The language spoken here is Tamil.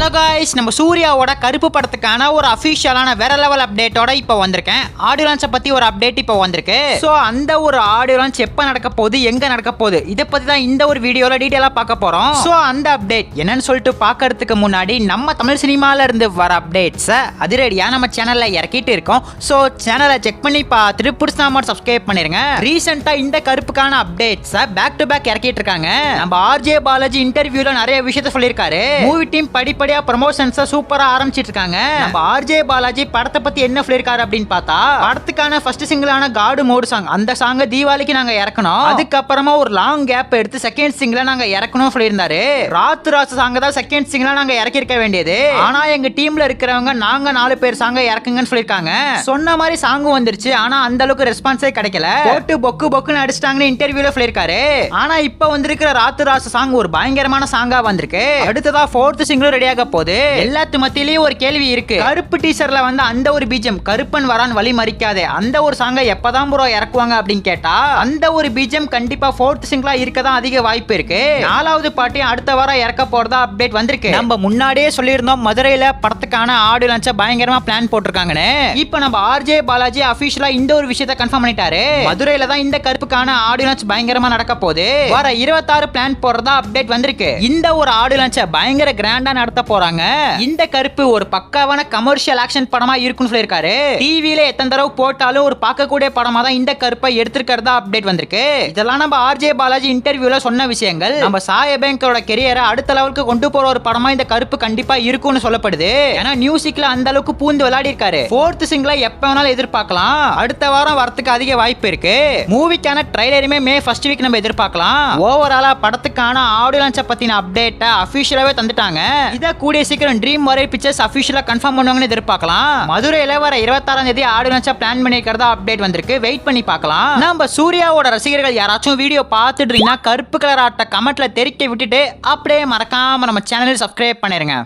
ஹலோ गाइस, நம்ம சூர்யாவோட கருப்பு படத்துக்கான ஒரு அபிஷியலான வேற லெவல் அப்டேட்டோட இப்போ வந்திருக்கேன். ஆடியோ லான்ச்சை பத்தி ஒரு அப்டேட் இப்போ வந்திருக்கு. சோ அந்த ஒரு ஆடியோ லான்ச் எப்ப நடக்க போகுது, எங்க நடக்க போகுது, இத பத்தி தான் இந்த ஒரு வீடியோல டீடைலா பார்க்க போறோம். சோ அந்த அப்டேட் என்னன்னு சொல்லிட்டு பார்க்கிறதுக்கு முன்னாடி நம்ம தமிழ் சினிமால இருந்து வர அப்டேட்ஸை அதிரடியா நம்ம சேனல்ல இறக்கிட்டு இருக்கோம். சோ சேனலை செக் பண்ணி பார்த்துட்டு பிடிச்சா மட்டும் சப்ஸ்கிரைப் பண்ணிருங்க. ரீசெண்டா இந்த கருப்புக்கான அப்டேட்ஸை பேக் டு பேக் இறக்கிட்டு இருக்காங்க. நம்ம ஆர்ஜே பாலாஜி இன்டர்வியூல நிறைய விஷயத்த சொல்லியிருக்காரு. மூவி டீம் படிப்படியா ப்ரமோஷன்ஸ் சூப்பரா ஆரம்பிச்சிட்டு இருக்காங்க. நம்ம ஆர்ஜே பாலாஜி படத்தை பத்தி என்ன சொல்லிருக்காரு அப்படின்னு பார்த்தா, படத்துக்கான ஃபர்ஸ்ட் சிங்கிளான காடு மோடு சாங், அந்த சாங்க தீபாவளிக்கு நாங்க இறக்கணும். அதுக்கப்புறமா ஒரு லாங் கேப் எடுத்து செகண்ட் சிங்கிளா நாங்க இறக்கணும் சொல்லியிருந்தாரு. ராத்து ராசு சாங்க தான் செகண்ட் சிங்கிளா நாங்க இறக்கிருக்க வேண்டியது. ஆனா எங்க டீம்ல இருக்கிறவங்க நாங்க 4 பேர் சாங்க இறக்குங்கன்னு சொல்லிருக்காங்க. சொன்ன மாதிரி சாங்கும் வந்துருச்சு. ஆனா அந்த அளவுக்கு ரெஸ்பான்ஸே கிடைக்கல. போட்டு பொக்கு பொக்குன்னு அடிச்சிட்டாங்கன்னு இன்டர்வியூல சொல்லிருக்காரு. ஆனா இப்ப வந்திருக்கிற ராத்து ராசு சாங் ஒரு பயங்கரமான சாங்கா வந்திருக்கு. அடுத்ததா 4th சிங்கிளும் ரெடியாக போகுது. எல்லாத்து மத்தியிலயும் ஒரு கேள்வி இருக்கு. கருப்பு டீசர்ல வந்து அந்த ஒரு பீஜம் கருப்பன் வரான் வழி மறிக்காதே, அந்த ஒரு சாங்க எப்பதான் ப்ரோ இறக்குவாங்க அப்படின்னு கேட்டா, அந்த ஒரு பீஜம் கண்டிப்பா 4th சிங்கிளா இருக்கதான் அதிக வாய்ப்பு இருக்கு. 4வது பாட்டையும் அடுத்த வாரம் இறக்க போறதா அப்டேட் வந்திருக்கு. நம்ம முன்னாடியே சொல்லியிருந்தோம் மதுரையில படத்துக்கான ஆடியோ லான்ச்ச பயங்கரமா பிளான் போட்டிருக்காங்கன்னு. இப்ப நம்ம ஆர்ஜே பாலாஜி அபிஷியலா இந்த ஒரு விஷயத்தை கன்ஃபார்ம் பண்ணிட்டாரு. மதுரையில தான் இந்த கருப்புக்கான ஆடியோ லான்ச் பயங்கரமா நடக்க போகுது. வர 26 பிளான் போறதா அப்டேட் வந்திருக்கு. இந்த ஒரு ஆடியோ லான்ச்ச பயங்கர கிராண்டா நடத்த போறாங்க. இந்த கருப்பு ஒரு பக்காவான கமர்ஷியல் ஆக்ஷன் படமா இருக்குன்னு சொல்லியிருக்காரு. டிவில எத்தனை தடவை போட்டாலும் ஒரு பார்க்கக்கூடிய படமா தான் இந்த கருப்பை எடுத்திருக்கிறதா அப்டேட் வந்திருக்கு. இதெல்லாம் நம்ம ஆர்ஜே பாலாஜி இன்டர்வியூல சொன்ன விஷயங்கள். நம்ம சாயபேங்கரோட கெரியரை அடுத்த லெவலுக்கு கொண்டு போற ஒரு படமா இந்த கருப்பு கண்டிப்பா இருக்கும்னு சொல்லப்படுது. ஏன்னா மியூசிக்ல அந்த அளவுக்கு பூந்து விளையாடி இருக்காரு. 4th சிங்கிளை எப்ப வேணாலும் எதிர்பார்க்கலாம். அடுத்த வாரம் வரத்துக்கு அதிக வாய்ப்பு இருக்கு. மூவிக்கான ட்ரைலருமே மே ஃபர்ஸ்ட் வீக் நம்ம எதிர்பார்க்கலாம். ஓவராலா படத்துக்கான ஆடியோ லான்ச்ச பத்தின அப்டேட்டை அபிஷியலாவே தந்துட்டாங்க. இத கூடிய சீக்கிரம் ட்ரீம் வரை பிக்சர்ஸ் அபிஷியலா கன்ஃபார்ம் பண்ணுவாங்கன்னு எதிர்பார்க்கலாம். மதுரையில வர 26ஆம் தேதி ஆடியோ லான்ச்ச பிளான் பண்ணிருக்கிறதா அப்டேட் வந்திருக்கு. வெயிட் பண்ணி பார்க்கலாம். நம்ம சூர்யாவோட ரசிகர்கள் யாராச்சும் வீடியோ பார்த்துட்டு கருப்பு கலர் ஆட்ட கமெண்ட்ல தெரிக்க விட்டுட்டு அப்படியே மறக்காம நம்ம சேனலை சப்ஸ்கிரைப் பண்ணிருங்க.